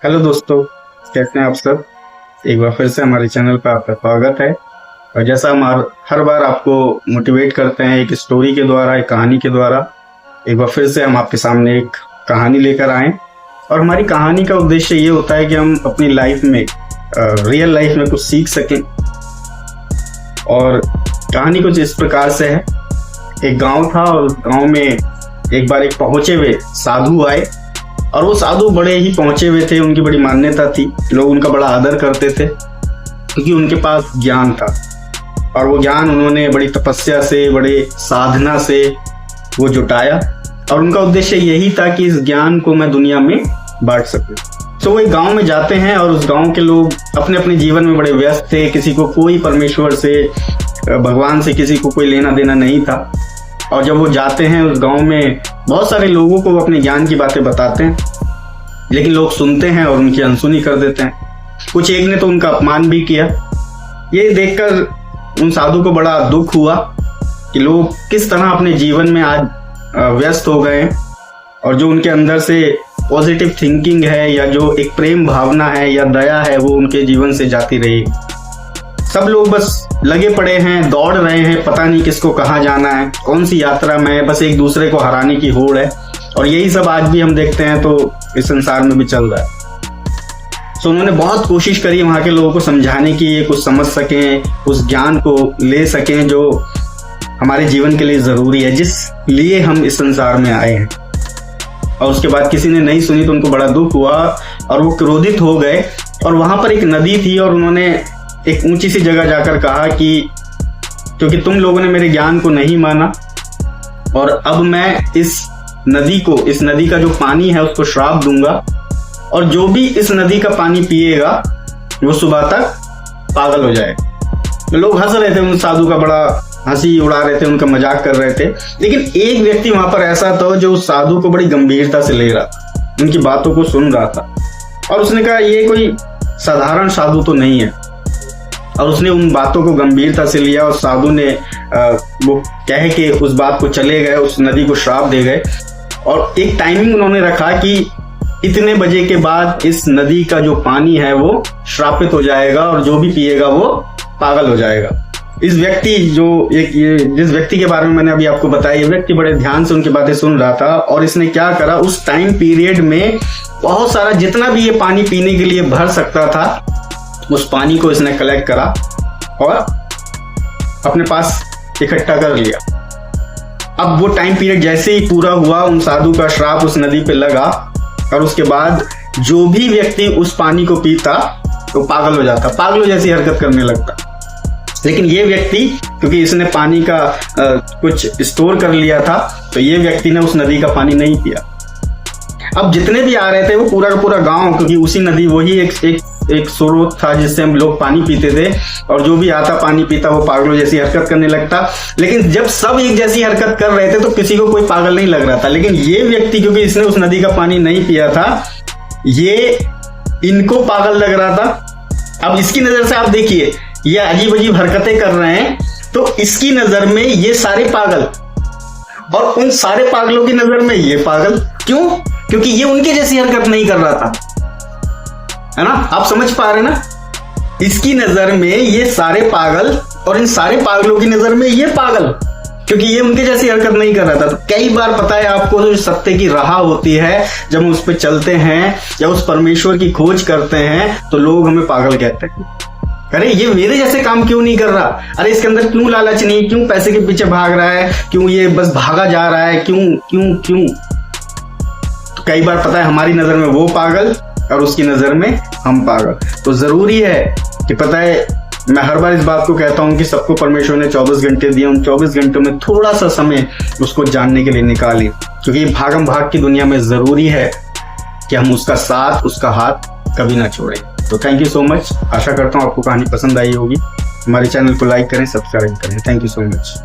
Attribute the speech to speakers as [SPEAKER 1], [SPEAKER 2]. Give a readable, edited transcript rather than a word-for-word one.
[SPEAKER 1] Hello दोस्तों, कैसे हैं आप सब। एक बार फिर से हमारे चैनल पर आपका स्वागत है। और जैसा हम हर बार आपको मोटिवेट करते हैं एक स्टोरी के द्वारा, एक कहानी के द्वारा, एक बार फिर से हम आपके सामने एक कहानी लेकर आए। और हमारी कहानी का उद्देश्य ये होता है कि हम अपनी लाइफ में रियल लाइफ में कुछ सीख सकें। और कहानी कुछ इस प्रकार से है। एक गांव था और उस गांव में एक बार एक पहुंचे हुए साधु आए। और वो साधु बड़े ही पहुंचे हुए थे, उनकी बड़ी मान्यता थी, लोग उनका बड़ा आदर करते थे क्योंकि उनके पास ज्ञान था। और वो ज्ञान उन्होंने बड़ी तपस्या से, बड़े साधना से वो जुटाया। और उनका उद्देश्य यही था कि इस ज्ञान को मैं दुनिया में बांट सकूं। तो वो एक गांव में जाते हैं और उस गांव के लोग अपने अपने जीवन में बड़े व्यस्त थे। किसी को कोई परमेश्वर से, भगवान से किसी को कोई लेना देना नहीं था। और जब वो जाते हैं उस गांव में, बहुत सारे लोगों को वो अपने ज्ञान की बातें बताते हैं, लेकिन लोग सुनते हैं और उनकी अनसुनी कर देते हैं। कुछ एक ने तो उनका अपमान भी किया। ये देखकर उन साधु को बड़ा दुख हुआ कि लोग किस तरह अपने जीवन में आज व्यस्त हो गए हैं। और जो उनके अंदर से पॉजिटिव थिंकिंग है, या जो एक प्रेम भावना है या दया है, वो उनके जीवन से जाती रही। सब लोग बस लगे पड़े हैं, दौड़ रहे हैं, पता नहीं किसको कहाँ जाना है, कौन सी यात्रा में है, बस एक दूसरे को हराने की होड़ है। और यही सब आज भी हम देखते हैं तो इस संसार में भी चल रहा है। तो उन्होंने बहुत कोशिश करी वहाँ के लोगों को समझाने की, ये कुछ समझ सकें, उस ज्ञान को ले सकें जो हमारे जीवन के लिए जरूरी है, जिस लिए हम इस संसार में आए हैं। और उसके बाद किसी ने नहीं सुनी तो उनको बड़ा दुख हुआ और वो क्रोधित हो गए। और वहां पर एक नदी थी और उन्होंने एक ऊंची सी जगह जाकर कहा कि क्योंकि तुम लोगों ने मेरे ज्ञान को नहीं माना, और अब मैं इस नदी का जो पानी है उसको श्राप दूंगा, और जो भी इस नदी का पानी पिएगा वो सुबह तक पागल हो जाएगा। लोग हंस रहे थे, उन साधु का बड़ा हंसी उड़ा रहे थे, उनका मजाक कर रहे थे। लेकिन एक व्यक्ति वहां पर ऐसा था जो उस साधु को बड़ी गंभीरता से ले रहा था, उनकी बातों को सुन रहा था। और उसने कहा ये कोई साधारण साधु तो नहीं है। और उसने उन बातों को गंभीरता से लिया और साधु ने वो कह के उस बात को चले गए, उस नदी को श्राप दे गए। और एक टाइमिंग उन्होंने रखा कि इतने बजे के बाद इस नदी का जो पानी है वो श्रापित हो जाएगा और जो भी पिएगा वो पागल हो जाएगा। इस व्यक्ति जिस व्यक्ति के बारे में मैंने अभी आपको बताया, ये व्यक्ति बड़े ध्यान से उनकी बातें सुन रहा था। और इसने क्या करा, उस टाइम पीरियड में बहुत सारा जितना भी ये पानी पीने के लिए भर सकता था, उस पानी को इसने कलेक्ट करा और अपने पास इकट्ठा कर लिया। अब वो टाइम पीरियड जैसे ही पूरा हुआ, उन साधु का श्राप उस नदी पे लगा। और उसके बाद जो भी व्यक्ति उस पानी को पीता तो पागल हो जाता, पागलों जैसी हरकत करने लगता। लेकिन ये व्यक्ति, क्योंकि इसने पानी का कुछ स्टोर कर लिया था, तो ये व्यक्ति ने उस नदी का पानी नहीं पिया। अब जितने भी आ रहे थे वो पूरा का पूरा गांव, क्योंकि उसी नदी वही एक स्रोत था जिससे हम लोग पानी पीते थे, और जो भी आता पानी पीता वो पागलों जैसी हरकत करने लगता। लेकिन जब सब एक जैसी हरकत कर रहे थे तो किसी को कोई पागल नहीं लग रहा था। लेकिन ये व्यक्ति, क्योंकि इसने उस नदी का पानी नहीं पिया था, ये इनको पागल लग रहा था। अब इसकी नजर से आप देखिए, ये अजीब अजीब हरकतें कर रहे हैं, तो इसकी नजर में ये सारे पागल, और उन सारे पागलों की नजर में ये पागल। क्यों? क्योंकि ये उनके जैसी हरकत नहीं कर रहा था, है ना। आप समझ पा रहे ना, इसकी नजर में ये सारे पागल और इन सारे पागलों की नजर में ये पागल, क्योंकि ये उनके जैसी हरकत नहीं कर रहा था। तो कई बार पता है आपको, जो सत्य की राह होती है, जब हम उस पर चलते हैं या उस परमेश्वर की खोज करते हैं, तो लोग हमें पागल कहते हैं। अरे ये मेरे जैसे काम क्यों नहीं कर रहा, अरे इसके अंदर क्यों लालच नहीं, क्यों पैसे के पीछे भाग रहा है, क्यों ये बस भागा जा रहा है, क्यों क्यों क्यों। तो कई बार पता है हमारी नजर में वो पागल और उसकी नजर में हम पागल। तो जरूरी है कि पता है, मैं हर बार इस बात को कहता हूं कि सबको परमेश्वर ने 24 घंटे दिए, उन 24 घंटों में थोड़ा सा समय उसको जानने के लिए निकालें, क्योंकि भागम भाग की दुनिया में जरूरी है कि हम उसका साथ, उसका हाथ कभी ना छोड़ें। तो थैंक यू सो मच। आशा करता हूँ आपको कहानी पसंद आई होगी। हमारे चैनल को लाइक करें, सब्सक्राइब करें। Thank you so much.